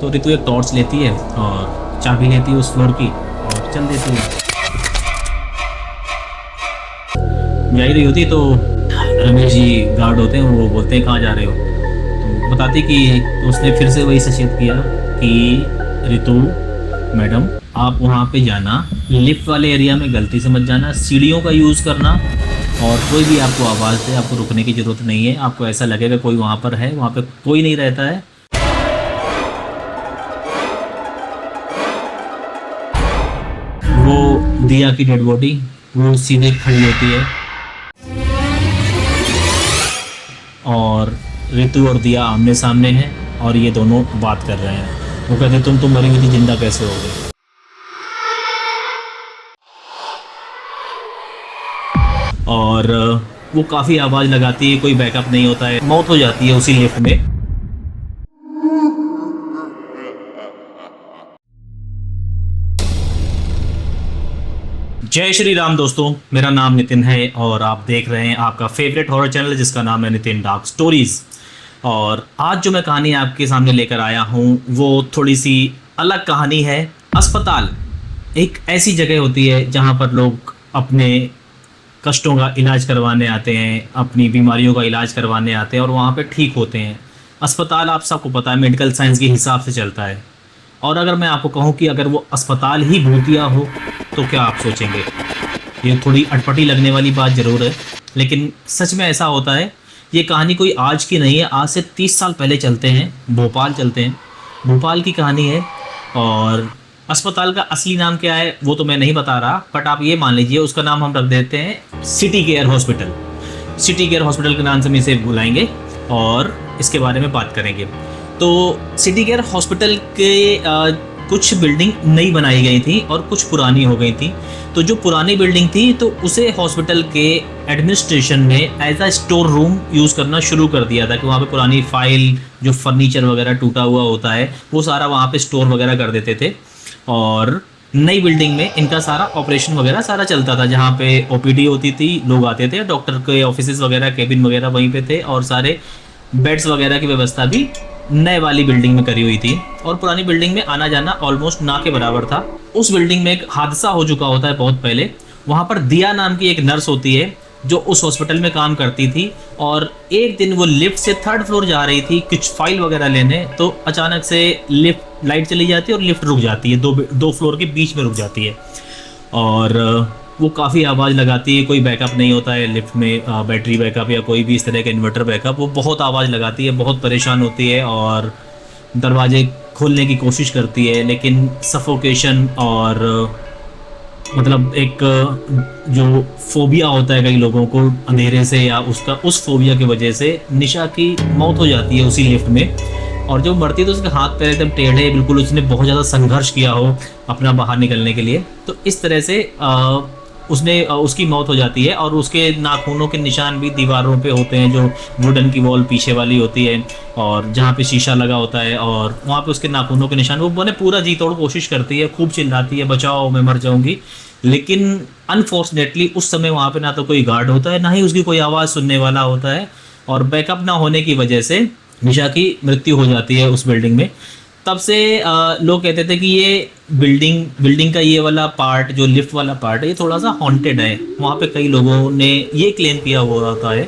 तो ऋतु एक टॉर्च लेती है और चाबी लेती है उस फ्लोर की और चल देती है। जा ही रही होती है तो रमेश जी गार्ड होते हैं, वो बोलते हैं कहाँ जा रहे हो, तो बताती कि तो उसने फिर से वही सचेत किया कि ऋतु मैडम आप वहाँ पे जाना, लिफ्ट वाले एरिया में गलती से मत जाना, सीढ़ियों का यूज़ करना, और कोई भी आपको आवाज़ दे आपको रुकने की ज़रूरत नहीं है, आपको ऐसा लगेगा कोई वहाँ पर है, वहाँ पे कोई नहीं रहता है। वो दिया की डेड बॉडी वो सीधे खड़ी होती है और ऋतु और दिया आमने सामने हैं और ये दोनों बात कर रहे हैं। वो कहते तुम मरी हुई थी, जिंदा कैसे हो गई। और वो काफ़ी आवाज़ लगाती है, कोई बैकअप नहीं होता है, मौत हो जाती है उसी लिफ्ट में। जय श्री राम दोस्तों, मेरा नाम नितिन है और आप देख रहे हैं आपका फेवरेट हॉरर चैनल जिसका नाम है नितिन डार्क स्टोरीज़। और आज जो मैं कहानी आपके सामने लेकर आया हूँ वो थोड़ी सी अलग कहानी है। अस्पताल एक ऐसी जगह होती है जहाँ पर लोग अपने कष्टों का इलाज करवाने आते हैं, अपनी बीमारियों का इलाज करवाने आते हैं और वहाँ पे ठीक होते हैं। अस्पताल आप सबको पता है मेडिकल साइंस के हिसाब से चलता है। और अगर मैं आपको कहूँ कि अगर वो अस्पताल ही भूतिया हो तो क्या आप सोचेंगे? ये थोड़ी अटपटी लगने वाली बात ज़रूर है, लेकिन सच में ऐसा होता है। ये कहानी कोई आज की नहीं है, आज से 30 साल पहले चलते हैं, भोपाल चलते हैं। भोपाल की कहानी है और अस्पताल का असली नाम क्या है वो तो मैं नहीं बता रहा, बट आप ये मान लीजिए उसका नाम हम रख देते हैं city care hospital. City care hospital के नाम से हम इसे बुलाएंगे और इसके बारे में बात करेंगे। तो सिटी केयर हॉस्पिटल के कुछ बिल्डिंग नई बनाई गई थी और कुछ पुरानी हो गई थी। तो जो पुरानी बिल्डिंग थी तो उसे हॉस्पिटल के एडमिनिस्ट्रेशन ने as a store room use करना शुरू कर दिया था कि वहाँ पे पुरानी फाइल, जो फर्नीचर वगैरह टूटा हुआ होता है वो सारा वहाँ पे स्टोर वगैरह कर देते थे। और नई बिल्डिंग में इनका सारा ऑपरेशन वगैरह सारा चलता था, जहाँ पे ओपीडी होती थी, लोग आते थे, डॉक्टर के ऑफिसेज वगैरह, केबिन वगैरह वहीं पे थे और सारे बेड्स वगैरह की व्यवस्था भी नए वाली बिल्डिंग में करी हुई थी। और पुरानी बिल्डिंग में आना जाना ऑलमोस्ट ना के बराबर था। उस बिल्डिंग में एक हादसा हो चुका होता है बहुत पहले। वहाँ पर दिया नाम की एक नर्स होती है जो उस हॉस्पिटल में काम करती थी और एक दिन वो लिफ्ट से 3rd फ्लोर जा रही थी कुछ फाइल वगैरह लेने, तो अचानक से लिफ्ट लाइट चली जाती है और लिफ्ट रुक जाती है, दो फ्लोर के बीच में रुक जाती है। और वो काफ़ी आवाज़ लगाती है, कोई बैकअप नहीं होता है लिफ्ट में, बैटरी बैकअप या कोई भी इस तरह का इन्वर्टर बैकअप। वो बहुत आवाज़ लगाती है, बहुत परेशान होती है और दरवाजे खोलने की कोशिश करती है, लेकिन सफोकेशन और मतलब एक जो फोबिया होता है कई लोगों को अंधेरे से, या उस फोबिया की वजह से निशा की मौत हो जाती है उसी लिफ्ट में। और जब मरती है तो उसके हाथ पैर एकदम टेढ़े, बिल्कुल उसने बहुत ज़्यादा संघर्ष किया हो अपना बाहर निकलने के लिए। तो इस तरह से उसकी मौत हो जाती है और उसके नाखूनों के निशान भी दीवारों पे होते हैं, जो वुडन की वॉल पीछे वाली होती है और जहाँ पे शीशा लगा होता है, और वहाँ पे उसके नाखूनों के निशान। वो बने पूरा जी तोड़ कोशिश करती है, खूब चिल्लाती है बचाओ मैं मर जाऊंगी, लेकिन अनफॉर्चुनेटली उस समय वहाँ पे ना तो कोई गार्ड होता है, ना ही उसकी कोई आवाज़ सुनने वाला होता है, और बैकअप ना होने की वजह से निशा की मृत्यु हो जाती है उस बिल्डिंग में। तब से लोग कहते थे कि ये बिल्डिंग का ये वाला पार्ट, जो लिफ्ट वाला पार्ट है, ये थोड़ा सा हॉन्टेड है। वहाँ पे कई लोगों ने ये क्लेम किया हुआ होता है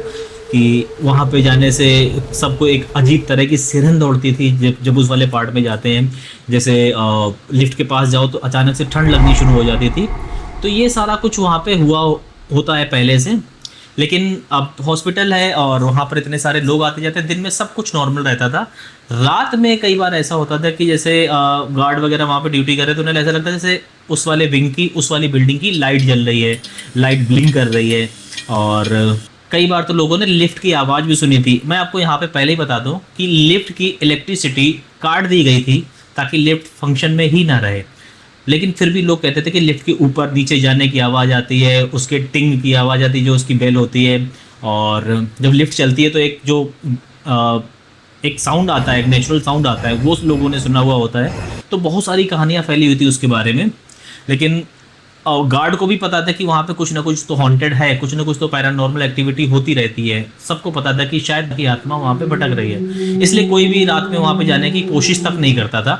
कि वहाँ पे जाने से सबको एक अजीब तरह की सिरहन दौड़ती थी जब उस वाले पार्ट में जाते हैं। जैसे लिफ्ट के पास जाओ तो अचानक से ठंड लगनी शुरू हो जाती थी। तो ये सारा कुछ वहाँ पे होता है पहले से, लेकिन अब हॉस्पिटल है और वहाँ पर इतने सारे लोग आते जाते हैं, दिन में सब कुछ नॉर्मल रहता था। रात में कई बार ऐसा होता था कि जैसे गार्ड वगैरह वहाँ पे ड्यूटी कर रहे, तो उन्हें ऐसा लगता है जैसे उस वाले विंग की, उस वाली बिल्डिंग की लाइट जल रही है, लाइट ब्लिंक कर रही है। और कई बार तो लोगों ने लिफ्ट की आवाज़ भी सुनी थी। मैं आपको यहाँ पे पहले ही बता दूँ कि लिफ्ट की इलेक्ट्रिसिटी काट दी गई थी ताकि लिफ्ट फंक्शन में ही ना रहे, लेकिन फिर भी लोग कहते थे कि लिफ्ट के ऊपर नीचे जाने की आवाज़ आती है, उसके टिंग की आवाज़ आती है, जो उसकी बेल होती है। और जब लिफ्ट चलती है तो एक साउंड आता है, एक नेचुरल साउंड आता है, वो लोगों ने सुना हुआ होता है। तो बहुत सारी कहानियाँ फैली हुई थी उसके बारे में। लेकिन और गार्ड को भी पता था कि वहाँ पे कुछ ना कुछ तो हॉन्टेड है, कुछ ना कुछ तो पैरानॉर्मल एक्टिविटी होती रहती है। सबको पता था कि शायद की आत्मा वहाँ पे भटक रही है, इसलिए कोई भी रात में वहाँ पे जाने की कोशिश तक नहीं करता था।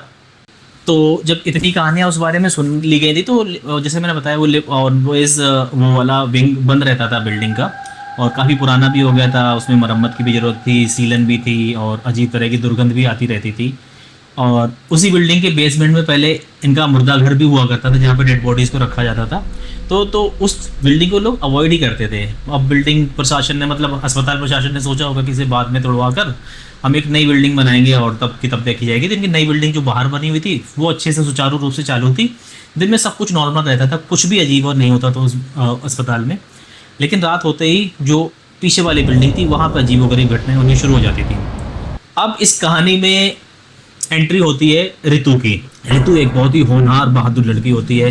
तो जब इतनी कहानियाँ उस बारे में सुन ली गई थी, तो जैसे मैंने बताया वो और वो वाला विंग बंद रहता था बिल्डिंग का, और काफ़ी पुराना भी हो गया था, उसमें मरम्मत की भी ज़रूरत थी, सीलन भी थी और अजीब तरह की दुर्गंध भी आती रहती थी। और उसी बिल्डिंग के बेसमेंट में पहले इनका मुर्दा घर भी हुआ करता था, जहाँ पे डेड बॉडीज़ को रखा जाता था। तो उस बिल्डिंग को लोग अवॉइड ही करते थे। अब बिल्डिंग प्रशासन ने, मतलब अस्पताल प्रशासन ने सोचा होगा कि इसे बाद में तोड़वा कर हम एक नई बिल्डिंग बनाएंगे और तब की तब देखी जाएगी। तो इनकी नई बिल्डिंग जो बाहर बनी हुई थी वो अच्छे से सुचारू रूप से चालू थी, दिन में सब कुछ नॉर्मल रहता था, कुछ भी अजीब और नहीं होता था उस अस्पताल में। लेकिन रात होते ही जो पीछे वाली बिल्डिंग थी वहाँ पर अजीबोगरीब घटनाएं होनी शुरू हो जाती थी। अब इस कहानी में एंट्री होती है ऋतु की। ऋतु एक बहुत ही होनहार बहादुर लड़की होती है,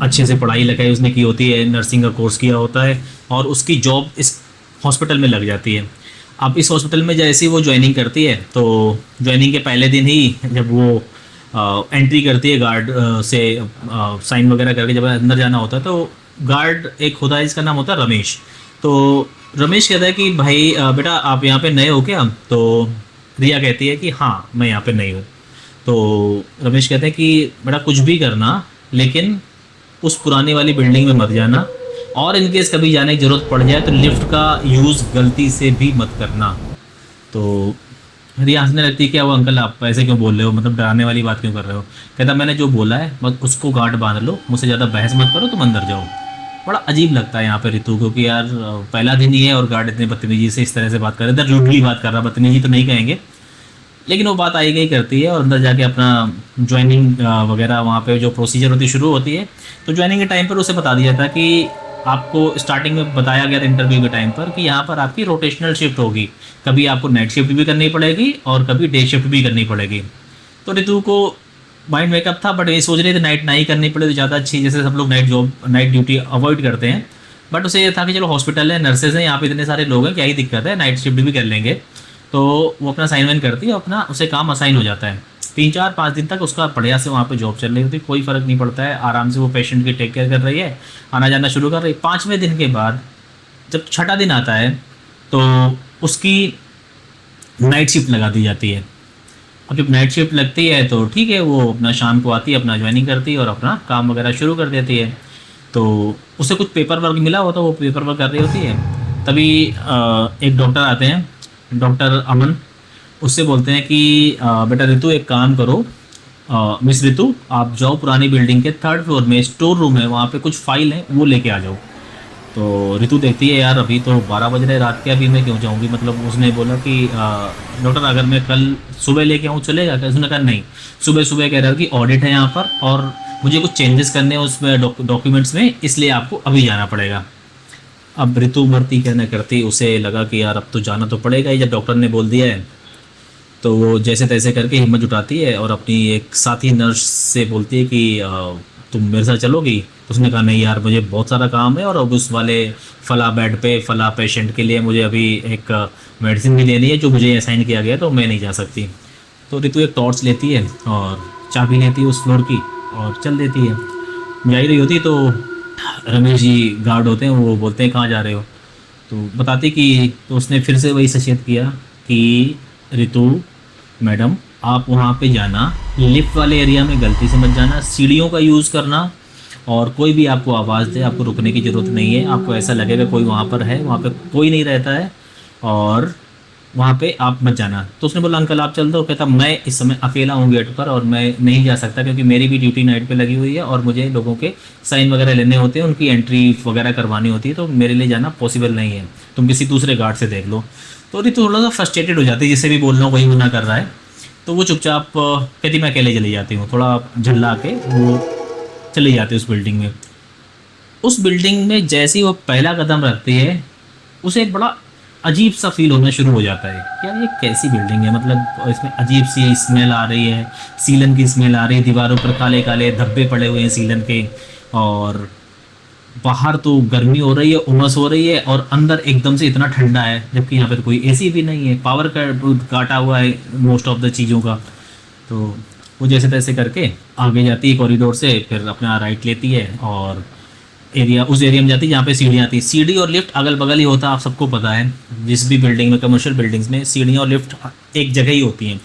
अच्छे से पढ़ाई लिखाई उसने की होती है, नर्सिंग का कोर्स किया होता है और उसकी जॉब इस हॉस्पिटल में लग जाती है। अब इस हॉस्पिटल में जैसे ही वो ज्वाइनिंग करती है, तो ज्वाइनिंग के पहले दिन ही जब वो एंट्री करती है गार्ड से साइन वगैरह करके जब अंदर जाना होता है, तो गार्ड एक होता है जिसका नाम होता है रमेश। तो रमेश कहता है कि भाई बेटा आप यहाँ पे नए हो क्या? तो रिया कहती है कि हाँ मैं यहाँ पे नई हूँ। तो रमेश कहते हैं कि बेटा कुछ भी करना, लेकिन उस पुरानी वाली बिल्डिंग में मत जाना, और इनकेस कभी जाने की ज़रूरत पड़ जाए तो लिफ्ट का यूज़ गलती से भी मत करना। तो रिया हंसने लगती है, क्या वो अंकल आप ऐसे क्यों बोल रहे हो, मतलब डराने वाली बात क्यों कर रहे हो? कहता मैंने जो बोला है बस उसको गांठ बांध लो, मुझसे ज़्यादा बहस मत करो, तुम अंदर जाओ। बड़ा अजीब लगता है यहाँ पे ऋतु को कि यार पहला दिन ही है और गार्ड इतने बदतमीजी से इस तरह से बात कर रहे थे, रूडली बात कर रहा, बदतमीजी तो नहीं कहेंगे, लेकिन वो बात आई गई करती है और अंदर जाके अपना ज्वाइनिंग वगैरह वहाँ पे जो प्रोसीजर होती शुरू होती है। तो ज्वाइनिंग के टाइम पर उसे बता दिया था कि आपको स्टार्टिंग में बताया गया था इंटरव्यू के टाइम पर कि यहाँ पर आपकी रोटेशनल शिफ्ट होगी, कभी आपको नाइट शिफ्ट भी करनी पड़ेगी और कभी डे शिफ्ट भी करनी पड़ेगी। तो ऋतु को माइंड मेकअप था, बट ये सोच रहे थे नाइट नहीं करनी पड़े तो ज़्यादा अच्छी, जैसे सब लोग नाइट ड्यूटी अवॉइड करते हैं। बट उसे ये था कि चलो हॉस्पिटल है, नर्सेज हैं, यहाँ पे इतने सारे लोग हैं, क्या ही दिक्कत है, नाइट शिफ्ट भी कर लेंगे। तो वो अपना साइन वाइन करती है, अपना उसे काम असाइन हो जाता है। 3 4 5 दिन तक उसका बढ़िया से वहाँ पे जॉब चल रही होती, कोई फ़र्क नहीं पड़ता है, आराम से वो पेशेंट की टेक केयर कर रही है, आना जाना शुरू कर रही है। 5वें दिन के बाद जब छठा दिन आता है तो उसकी नाइट शिफ्ट लगा दी जाती है। अब जब नाइट शिफ्ट लगती है तो ठीक है, वो अपना शाम को आती है, अपना ज्वाइनिंग करती है और अपना काम वगैरह शुरू कर देती है। तो उसे कुछ पेपर वर्क मिला होता है, वो पेपर वर्क कर रही होती है। तभी एक डॉक्टर आते हैं, डॉक्टर अमन, उससे बोलते हैं कि बेटा ऋतु एक काम करो, मिस ऋतु आप जाओ पुरानी बिल्डिंग के 3rd फ्लोर में स्टोर रूम है, वहाँ पे कुछ फाइल है वो लेके आ जाओ। तो ऋतु देखती है यार अभी तो 12 बज रहे रात के, अभी मैं क्यों जाऊँगी, मतलब उसने बोला कि डॉक्टर अगर मैं कल सुबह लेके आऊँ चलेगा क्या? उसने कहा नहीं, सुबह सुबह कह रहा है कि ऑडिट है यहाँ पर और मुझे कुछ चेंजेस करने हैं उसमें डॉक्यूमेंट्स में, इसलिए आपको अभी जाना पड़ेगा। अब ऋतु मरती कहना करती, उसे लगा कि यार अब तो जाना तो पड़ेगा ही, जब डॉक्टर ने बोल दिया है। तो वो जैसे तैसे करके हिम्मत जुटाती है और अपनी एक साथी नर्स से बोलती है कि तुम मेरे साथ चलोगी? तो उसने कहा नहीं यार मुझे बहुत सारा काम है और अब उस वाले फला बेड पे फला पेशेंट के लिए मुझे अभी एक मेडिसिन भी लेनी है जो मुझे असाइन किया गया है, तो मैं नहीं जा सकती। तो ऋतु एक टॉर्च लेती है और चाबी लेती है उस फ्लोर की और चल देती है। जा ही रही होती तो रमेश जी गार्ड होते हैं, वो बोलते हैं कहाँ जा रहे हो? तो बताती कि, तो उसने फिर से वही सचेत किया कि ऋतु मैडम आप वहाँ पे जाना, लिफ्ट वाले एरिया में गलती से मत जाना, सीढ़ियों का यूज़ करना, और कोई भी आपको आवाज़ दे आपको रुकने की ज़रूरत नहीं है, आपको ऐसा लगेगा कोई वहाँ पर है, वहाँ पे कोई नहीं रहता है और वहाँ पे आप मत जाना। तो उसने बोला अंकल आप चल दो। कहता मैं इस समय अकेला हूँ गेट पर और मैं नहीं जा सकता क्योंकि मेरी भी ड्यूटी नाइट पे लगी हुई है और मुझे लोगों के साइन वगैरह लेने होते हैं, उनकी एंट्री वगैरह करवानी होती है, तो मेरे लिए जाना पॉसिबल नहीं है, तुम किसी दूसरे गार्ड से देख लो। तो ऋतु थोड़ा सा फ्रस्ट्रेटेड हो जाती है, जिससे भी बोल रहा हूँ वही मना कर रहा है। तो वो चुपचाप कहती मैं अकेले चली जाती हूँ, थोड़ा झल्ला के वो चली जाती है उस बिल्डिंग में। उस बिल्डिंग में जैसे ही वो पहला कदम रखती है उसे एक बड़ा अजीब सा फील होना शुरू हो जाता है, यार ये कैसी बिल्डिंग है, मतलब इसमें अजीब सी स्मेल आ रही है, सीलन की स्मेल आ रही है, दीवारों पर काले काले धब्बे पड़े हुए हैं सीलन के, और बाहर तो गर्मी हो रही है, उमस हो रही है, और अंदर एकदम से इतना ठंडा है, जबकि यहाँ पे तो कोई एसी भी नहीं है, पावर का काटा हुआ है मोस्ट ऑफ द चीज़ों का। तो वो जैसे तैसे करके आगे जाती है कॉरिडोर से, फिर अपना राइट लेती है और उस एरिया में जाती है जहाँ पे सीढ़ियाँ आती है। सीढ़ी और लिफ्ट अगल बगल ही होता है, आप सबको पता है। जिस भी बिल्डिंग में, कमर्शियल बिल्डिंग्स में सीढ़ियाँ और लिफ्ट एक जगह ही होती हैं।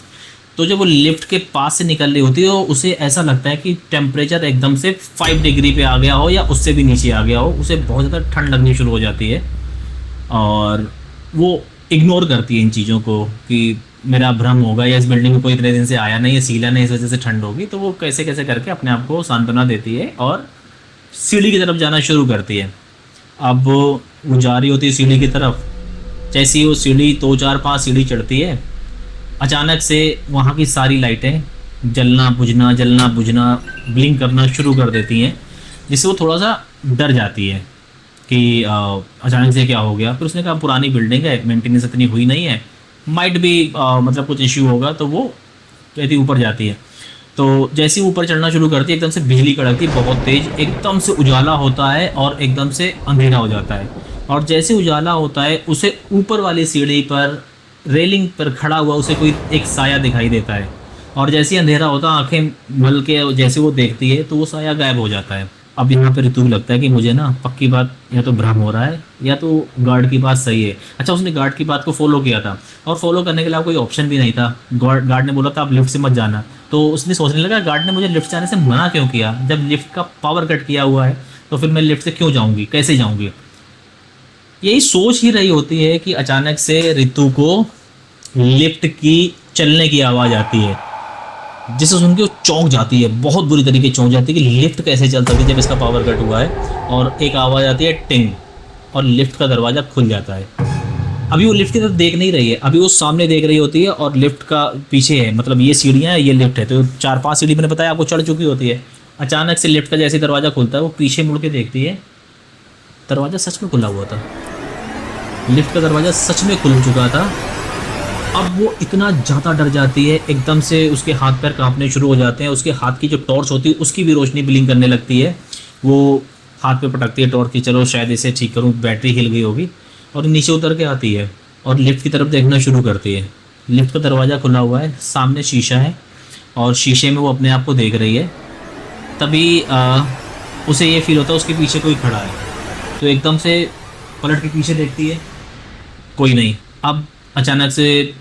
तो जब वो लिफ्ट के पास से निकल रही होती है, तो उसे ऐसा लगता है कि टेम्परेचर एकदम से 5 डिग्री पे आ गया हो या उससे भी नीचे आ गया हो। उसे बहुत ज़्यादा ठंड लगनी शुरू हो जाती है और वो इग्नोर करती है इन चीज़ों को कि मेरा भ्रम होगा या इस बिल्डिंग में कोई इतने दिन से आया नहीं है, सीला नहीं, इस वजह से ठंड होगी। तो वो कैसे कैसे करके अपने आप को सांत्वना देती है और सीढ़ी की तरफ जाना शुरू करती है। अब वो जा रही होती है सीढ़ी की तरफ। जैसे ही वो सीढ़ी 2 4 5 सीढ़ी चढ़ती है, अचानक से वहाँ की सारी लाइटें जलना बुझना ब्लिंक करना शुरू कर देती हैं, जिससे वो थोड़ा सा डर जाती है कि अचानक से क्या हो गया। फिर उसने कहा पुरानी बिल्डिंग है, मेंटेनेंस इतनी हुई नहीं है, माइट भी मतलब कुछ इश्यू होगा। तो वो कहती ऊपर जाती है। तो जैसे ही ऊपर चढ़ना शुरू करती है, एकदम से बिजली कड़कती बहुत तेज, एकदम से उजाला होता है और एकदम से अंधेरा हो जाता है। और जैसे उजाला होता है, उसे ऊपर वाली सीढ़ी पर रेलिंग पर खड़ा हुआ उसे कोई एक साया दिखाई देता है। और जैसे ही अंधेरा होता है, आंखें मल के जैसे वो देखती है तो वो साया गायब हो जाता है। अब यहाँ पे ऋतु को लगता है कि मुझे ना पक्की बात या तो भ्रम हो रहा है या तो गार्ड की बात सही है। अच्छा, उसने गार्ड की बात को फॉलो किया था और फॉलो करने के लिए कोई ऑप्शन भी नहीं था। गार्ड ने बोला था आप लिफ्ट से मत जाना, तो उसने सोचने लगा गार्ड ने मुझे लिफ्ट जाने से मना क्यों किया। जब लिफ्ट का पावर कट किया हुआ है तो फिर मैं लिफ्ट से क्यों जाऊँगी, कैसे जाऊँगी। यही सोच ही रही होती है कि अचानक से ऋतु को लिफ्ट की चलने की आवाज़ आती है, जिसे सुन के वो चौंक जाती है, बहुत बुरी तरीके चौंक जाती है कि लिफ्ट कैसे चल सकती है जब इसका पावर कट हुआ है। और एक आवाज़ आती है टिंग, और लिफ्ट का दरवाज़ा खुल जाता है। अभी वो लिफ्ट की तरफ देख नहीं रही है, अभी वो सामने देख रही होती है और लिफ्ट का पीछे है, मतलब ये सीढ़ियाँ हैं, ये लिफ्ट है। तो 4 5 सीढ़ी मैंने बताया आपको चढ़ चुकी होती है। अचानक से लिफ्ट का जैसे दरवाज़ा खुलता है, वो पीछे मुड़ के देखती है, दरवाज़ा सच में खुला हुआ था। लिफ्ट का दरवाज़ा सच में खुल चुका था। अब वो इतना ज़्यादा डर जाती है, एकदम से उसके हाथ पैर कांपने शुरू हो जाते हैं। उसके हाथ की जो टॉर्च होती है उसकी भी रोशनी ब्लिंक करने लगती है। वो हाथ पे पटकती है टॉर्च की, चलो शायद इसे ठीक करूँ, बैटरी हिल गई होगी। और नीचे उतर के आती है और लिफ्ट की तरफ देखना शुरू करती है। लिफ्ट का दरवाज़ा खुला हुआ है, सामने शीशा है और शीशे में वो अपने आप को देख रही है। तभी उसे ये फील होता है उसके पीछे कोई खड़ा है। तो एकदम से पलट के पीछे देखती है, कोई नहीं। अब अचानक से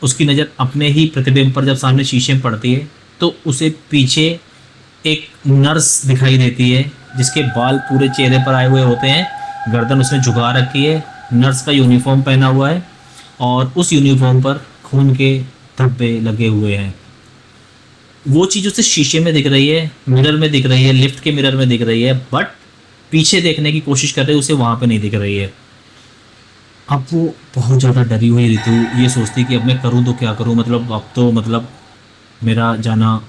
उसकी नज़र अपने ही प्रतिबिंब पर जब सामने शीशे में पड़ती है, तो उसे पीछे एक नर्स दिखाई देती है, जिसके बाल पूरे चेहरे पर आए हुए होते हैं, गर्दन उसने झुका रखी है, नर्स का यूनिफॉर्म पहना हुआ है और उस यूनिफॉर्म पर खून के धब्बे लगे हुए हैं। वो चीज़ उसे शीशे में दिख रही है, मिरर में दिख रही है, लिफ्ट के मिरर में दिख रही है, बट पीछे देखने की कोशिश कर रही है, उसे वहाँ पे नहीं दिख रही है। अब वो बहुत ज़्यादा डरी हुई ऋतु ये सोचती कि अब मैं करूँ तो क्या करूँ, मतलब अब तो मतलब मेरा जाना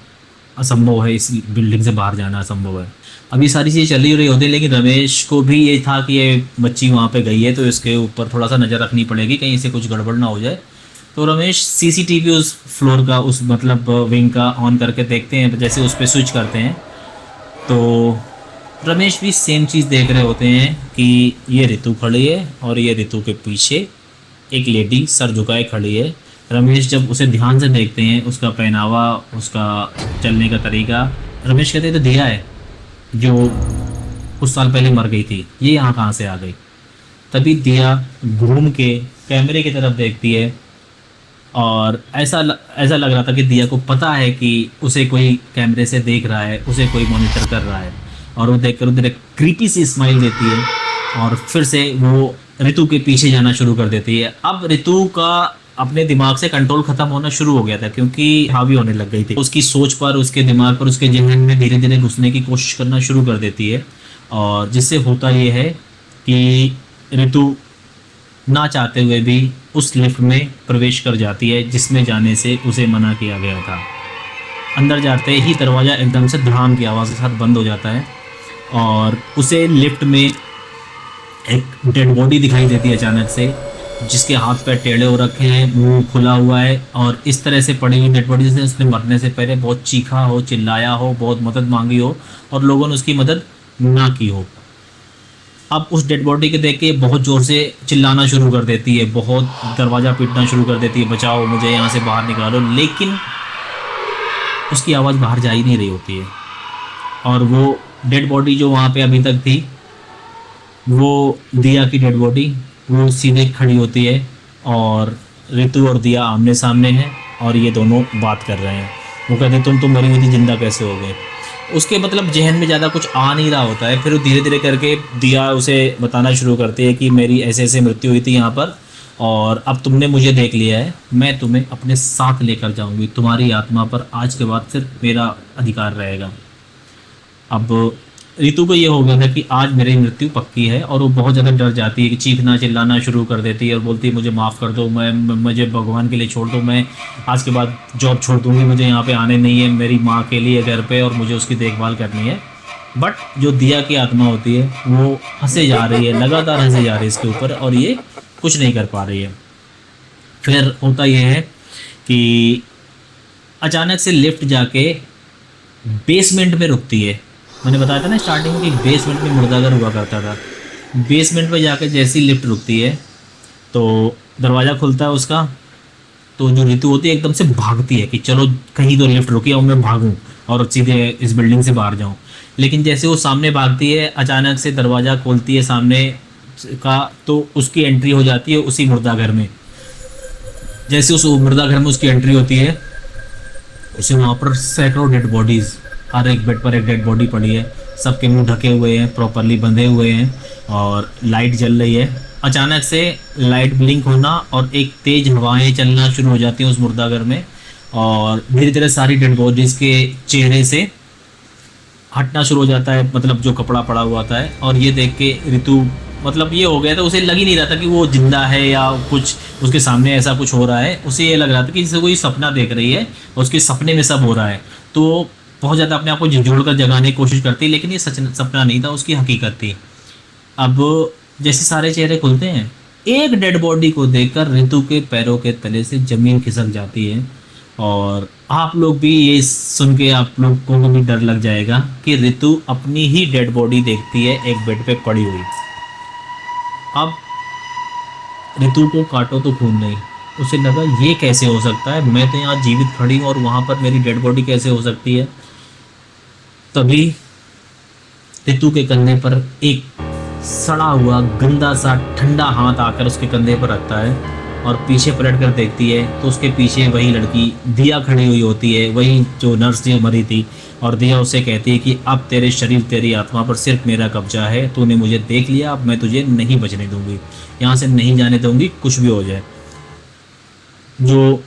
असंभव है, इस बिल्डिंग से बाहर जाना असंभव है। अब ये सारी चीज़ें चल ही रही होती है, लेकिन रमेश को भी ये था कि ये बच्ची वहाँ पे गई है तो इसके ऊपर थोड़ा सा नज़र रखनी पड़ेगी, कहीं इसे कुछ गड़बड़ ना हो जाए। तो रमेश सीसीटीवी उस फ्लोर का, उस मतलब विंग का ऑन करके देखते हैं। जैसे उस पर स्विच करते हैं तो रमेश भी सेम चीज़ देख रहे होते हैं कि ये ऋतु खड़ी है और ये ऋतु के पीछे एक लेडी सर झुकाए खड़ी है। रमेश जब उसे ध्यान से देखते हैं, उसका पहनावा, उसका चलने का तरीका, रमेश कहते हैं तो दिया है जो कुछ साल पहले मर गई थी, ये यहाँ कहाँ से आ गई। तभी दिया घूम के कैमरे की तरफ देखती है और ऐसा लग रहा था कि दिया को पता है कि उसे कोई कैमरे से देख रहा है, उसे कोई मॉनिटर कर रहा है। और वो देखकर उधर एक क्रीपी सी स्माइल देती है और फिर से वो ऋतु के पीछे जाना शुरू कर देती है। अब ऋतु का अपने दिमाग से कंट्रोल खत्म होना शुरू हो गया था, क्योंकि हावी होने लग गई थी। उसकी सोच पर, उसके दिमाग पर, उसके जहन में धीरे धीरे घुसने की कोशिश करना शुरू कर देती है। और जिससे होता ये है कि ऋतु ना चाहते हुए भी उस लिफ्ट में प्रवेश कर जाती है, जिसमें जाने से उसे मना किया गया था। अंदर जाते ही दरवाज़ा एकदम से धड़ाम की आवाज़ के साथ बंद हो जाता है और उसे लिफ्ट में एक डेड बॉडी दिखाई देती है अचानक से, जिसके हाथ पैर टेढ़े हो रखे हैं, मुंह खुला हुआ है। और इस तरह से पड़ी हुई डेड बॉडी से उसने मरने से पहले बहुत चीखा हो, चिल्लाया हो, बहुत मदद मांगी हो और लोगों ने उसकी मदद ना की हो। अब उस डेड बॉडी के देख के बहुत ज़ोर से चिल्लाना शुरू कर देती है, बहुत दरवाज़ा पीटना शुरू कर देती है, बचाओ मुझे, यहाँ से बाहर निकालो। लेकिन उसकी आवाज़ बाहर जा ही नहीं रही होती है। और वो डेड बॉडी जो वहाँ पे अभी तक थी, वो दिया की डेड बॉडी, वो सीधे खड़ी होती है और ऋतु और दिया आमने सामने हैं और ये दोनों बात कर रहे हैं। वो कहते हैं तुम तो मरी हुई थी, जिंदा कैसे हो गए। उसके मतलब जहन में ज़्यादा कुछ आ नहीं रहा होता है। फिर वो धीरे धीरे करके दिया उसे बताना शुरू करती है कि मेरी ऐसे ऐसे मृत्यु हुई थी यहाँ पर, और अब तुमने मुझे देख लिया है, मैं तुम्हें अपने साथ लेकर जाऊंगी, तुम्हारी आत्मा पर आज के बाद सिर्फ मेरा अधिकार रहेगा। अब रितु को ये हो गया था कि आज मेरी मृत्यु पक्की है, और वो बहुत ज़्यादा डर जाती है कि चीखना चिल्लाना शुरू कर देती है और बोलती है मुझे माफ़ कर दो, मुझे भगवान के लिए छोड़ दो, मैं आज के बाद जॉब छोड़ दूँगी, मुझे यहाँ पे आने नहीं है, मेरी माँ के लिए घर पे और मुझे उसकी देखभाल करनी है। बट जो दिया की आत्मा होती है वो हंसे जा रही है, लगातार हंसे जा रही है इसके ऊपर, और ये कुछ नहीं कर पा रही है। फिर होता यह है कि अचानक से लिफ्ट जाके बेसमेंट में रुकती है। मैंने बताया था ना स्टार्टिंग में कि बेसमेंट में मुर्दाघर हुआ करता था। बेसमेंट में जाके जैसी लिफ्ट रुकती है तो दरवाज़ा खुलता है उसका, तो जो ऋतु होती है एकदम से भागती है कि चलो कहीं तो लिफ्ट रुकी है और मैं भागूं और सीधे इस बिल्डिंग से बाहर जाऊं। लेकिन जैसे वो सामने भागती है, अचानक से दरवाज़ा खोलती है सामने का, तो उसकी एंट्री हो जाती है उसी मुर्दाघर में। जैसे उस मुर्दाघर में उसकी एंट्री होती है, उसे वहाँ पर सैकड़ों डेड बॉडीज़, हर एक बेड पर एक डेड बॉडी पड़ी है, सबके मुंह ढके हुए हैं, प्रॉपरली बंधे हुए हैं, और लाइट जल रही है। अचानक से लाइट ब्लिंक होना और एक तेज हवाएं चलना शुरू हो जाती हैं उस मुर्दाघर में, और धीरे धीरे सारी डेड बॉडीज़ के चेहरे से हटना शुरू हो जाता है, मतलब जो कपड़ा पड़ा हुआ था है। और ये देख के ऋतु, मतलब ये हो गया था, उसे लग ही नहीं रहा था कि वो जिंदा है या कुछ उसके सामने ऐसा कुछ हो रहा है। उसे ये लग रहा था कि जैसे कोई सपना देख रही है और उसके सपने में सब हो रहा है। तो बहुत ज़्यादा अपने आप को झिझोड़ कर जगाने की कोशिश करती है, लेकिन ये सच सपना नहीं था, उसकी हकीकत थी। अब जैसे सारे चेहरे खुलते हैं, एक डेड बॉडी को देखकर ऋतु के पैरों के तले से ज़मीन खिसक जाती है। और आप लोग भी ये सुन के आप लोगों को भी डर लग जाएगा कि ऋतु अपनी ही डेड बॉडी देखती है एक बेड पे पड़ी हुई। अब ऋतु को काटो तो खून नहीं, उसे लगा ये कैसे हो सकता है, मैं तो यहाँ जीवित खड़ी हूँ और वहाँ पर मेरी डेड बॉडी कैसे हो सकती है। तभी ऋतु के कंधे पर एक सड़ा हुआ गंदा सा ठंडा हाथ आकर उसके कंधे पर रखता है, और पीछे पलट कर देखती है तो उसके पीछे वही लड़की दिया खड़ी हुई होती है, वही जो नर्स जो मरी थी। और दिया उससे कहती है कि अब तेरे शरीर तेरी आत्मा पर सिर्फ मेरा कब्जा है, तूने मुझे देख लिया, अब मैं तुझे नहीं बचने दूंगी, यहाँ से नहीं जाने दूंगी, कुछ भी हो जाए। जो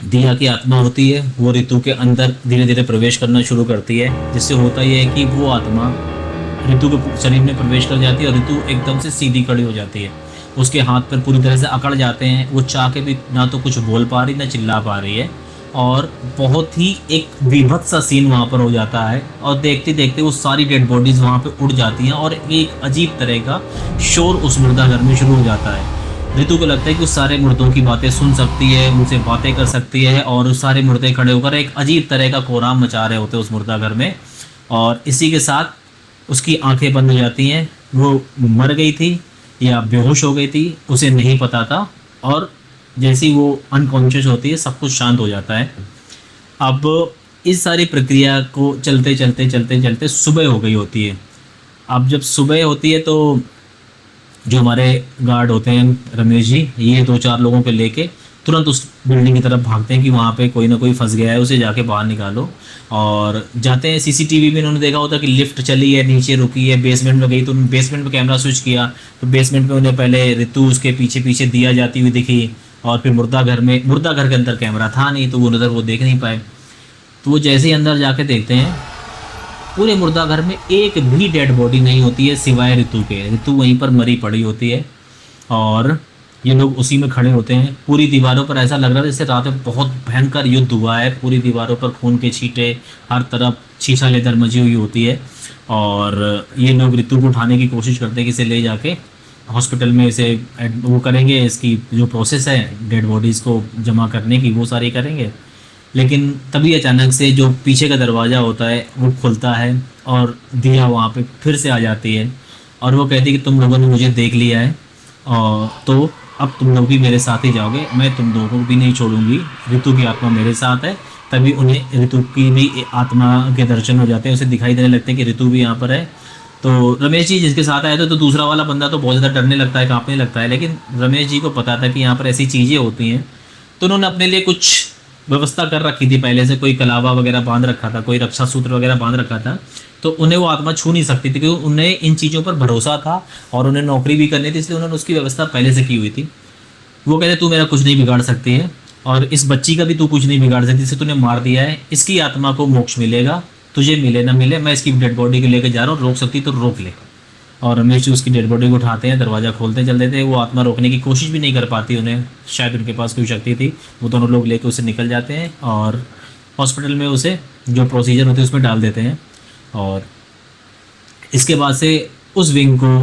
दिया की आत्मा होती है वो ऋतु के अंदर धीरे धीरे प्रवेश करना शुरू करती है, जिससे होता यह है कि वो आत्मा ऋतु के शरीर में प्रवेश कर जाती है और ऋतु एकदम से सीधी खड़ी हो जाती है। उसके हाथ पर पूरी तरह से अकड़ जाते हैं, वो चाह के भी ना तो कुछ बोल पा रही ना चिल्ला पा रही है, और बहुत ही एक विभत्स सा सीन वहाँ पर हो जाता है। और देखते देखते वो सारी डेड बॉडीज़ वहाँ पे उड़ जाती हैं और एक अजीब तरह का शोर उस मुर्दाघर में शुरू हो जाता है। ऋतु को लगता है कि उस सारे मुर्दों की बातें सुन सकती है, उनसे बातें कर सकती है, और उस सारे मुर्दे खड़े होकर एक अजीब तरह का कोहराम मचा रहे होते हैं उस मुर्दाघर में। और इसी के साथ उसकी आंखें बंद हो जाती हैं, वो मर गई थी या बेहोश हो गई थी उसे नहीं पता था, और जैसे ही वो अनकॉन्शियस होती है सब कुछ शांत हो जाता है। अब इस सारी प्रक्रिया को चलते चलते चलते चलते सुबह हो गई होती है। अब जब सुबह होती है तो जो हमारे गार्ड होते हैं रमेश जी, ये 2-4 लोगों को लेके तुरंत उस बिल्डिंग की तरफ भागते हैं कि वहाँ पे कोई ना कोई फंस गया है, उसे जाके बाहर निकालो। और जाते हैं, सीसीटीवी में उन्होंने देखा होता कि लिफ्ट चली है, नीचे रुकी है, बेसमेंट में गई, तो उन्होंने बेसमेंट में कैमरा स्विच किया, तो बेसमेंट में उन्हें पहले ऋतु उसके पीछे पीछे दिया जाती हुई दिखी, और फिर मुर्दाघर के अंदर कैमरा था नहीं तो वो नज़र वो देख नहीं पाए। तो वो जैसे ही अंदर जाके देखते हैं, पूरे मुर्दाघर में एक भी डेड बॉडी नहीं होती है सिवाय ऋतु के। ऋतु वहीं पर मरी पड़ी होती है और ये लोग उसी में खड़े होते हैं। पूरी दीवारों पर ऐसा लग रहा है जैसे रात में बहुत भयंकर युद्ध हुआ है, पूरी दीवारों पर खून के छींटे, हर तरफ शीशा लेदर मची हुई होती है। और ये लोग ऋतु को उठाने की कोशिश करते हैं कि इसे ले जाके हॉस्पिटल में इसे वो करेंगे, इसकी जो प्रोसेस है डेड बॉडीज़ को जमा करने की वो सारी करेंगे। लेकिन तभी अचानक से जो पीछे का दरवाज़ा होता है वो खुलता है और दिया वहाँ पे फिर से आ जाती है, और वो कहती है कि तुम लोगों ने मुझे देख लिया है और तो अब तुम लोग भी मेरे साथ ही जाओगे, मैं तुम लोगों को भी नहीं छोड़ूंगी, ऋतु की आत्मा मेरे साथ है, तभी उन्हें ऋतु की भी आत्मा के दर्शन हो जाते हैं, उसे दिखाई देने लगते हैं कि ऋतु भी यहाँ पर है। तो रमेश जी जिसके साथ आए थे तो दूसरा वाला बंदा तो बहुत ज़्यादा डरने लगता है, कांपने लगता है, लेकिन रमेश जी को पता था कि यहाँ पर ऐसी चीज़ें होती हैं, तो उन्होंने अपने लिए कुछ व्यवस्था कर रखी थी पहले से, कोई कलावा वगैरह बांध रखा था, कोई रक्षा सूत्र वगैरह बांध रखा था, तो उन्हें वो आत्मा छू नहीं सकती थी क्योंकि उन्हें इन चीज़ों पर भरोसा था और उन्हें नौकरी भी करनी थी, इसलिए उन्होंने उसकी व्यवस्था पहले से की हुई थी। वो कहते तू मेरा कुछ नहीं बिगाड़ सकती है और इस बच्ची का भी तू कुछ नहीं बिगाड़ सकती, इसे तूने मार दिया है, इसकी आत्मा को मोक्ष मिलेगा, तुझे मिले ना मिले, मैं इसकी डेड बॉडी को लेकर जा रहा हूँ, रोक सकती तो रोक ले। और रमेश जी उसकी डेड बॉडी को उठाते हैं, दरवाज़ा खोलते हैं, चल देते हैं। वो आत्मा रोकने की कोशिश भी नहीं कर पाती, उन्हें शायद उनके पास कोई शक्ति थी, वो दोनों लोग लेकर उसे निकल जाते हैं और हॉस्पिटल में उसे जो प्रोसीजर होते हैं उसमें डाल देते हैं। और इसके बाद से उस विंग को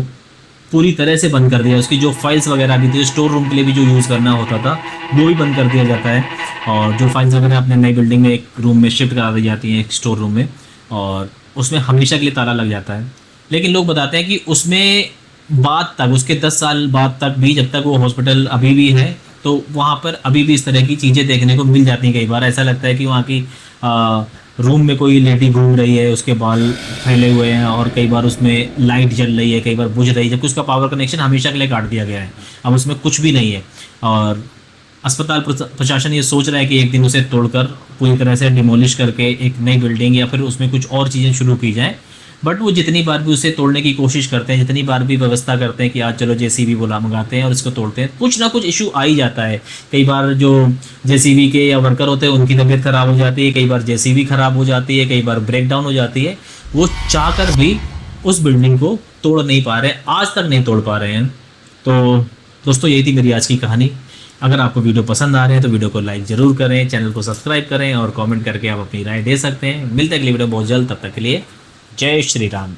पूरी तरह से बंद कर दिया, उसकी जो फाइल्स वगैरह भी थी, स्टोर रूम के लिए भी जो यूज़ करना होता था वो भी बंद कर दिया जाता है, और जो फाइल्स वगैरह अपने नई बिल्डिंग में एक रूम में शिफ्ट करा दी जाती हैं, एक स्टोर रूम में, और उसमें हमेशा के लिए ताला लग जाता है। लेकिन लोग बताते हैं कि उसमें बाद तक, उसके 10 साल बाद तक भी, जब तक वो हॉस्पिटल अभी भी है, तो वहाँ पर अभी भी इस तरह की चीज़ें देखने को मिल जाती हैं। कई बार ऐसा लगता है कि वहाँ की रूम में कोई लेडी घूम रही है, उसके बाल फैले हुए हैं, और कई बार उसमें लाइट जल रही है, कई बार बुझ रही है, जबकि उसका पावर कनेक्शन हमेशा के लिए काट दिया गया है, अब उसमें कुछ भी नहीं है। और अस्पताल प्रशासन ये सोच रहा है कि एक दिन उसे तोड़कर पूरी तरह से डिमोलिश करके एक नई बिल्डिंग या फिर उसमें कुछ और चीज़ें शुरू की जाएँ। बट वो जितनी बार भी उसे तोड़ने की कोशिश करते हैं, जितनी बार भी व्यवस्था करते हैं कि आज चलो जेसीबी बुला मंगाते हैं और इसको तोड़ते हैं, कुछ ना कुछ इशू आ ही जाता है। कई बार जो जेसीबी के या वर्कर होते हैं उनकी तबीयत ख़राब हो जाती है, कई बार जेसीबी ख़राब हो जाती है, कई बार ब्रेक डाउन हो जाती है, वो चाह कर भी उस बिल्डिंग को तोड़ नहीं पा रहे, आज तक नहीं तोड़ पा रहे हैं। तो दोस्तों यही थी मेरी आज की कहानी। अगर आपको वीडियो पसंद आ रहे हैं तो वीडियो को लाइक ज़रूर करें, चैनल को सब्सक्राइब करें और कमेंट करके आप अपनी राय दे सकते हैं। मिलते हैं अगली वीडियो बहुत जल्द, तब तक के लिए जय श्री राम।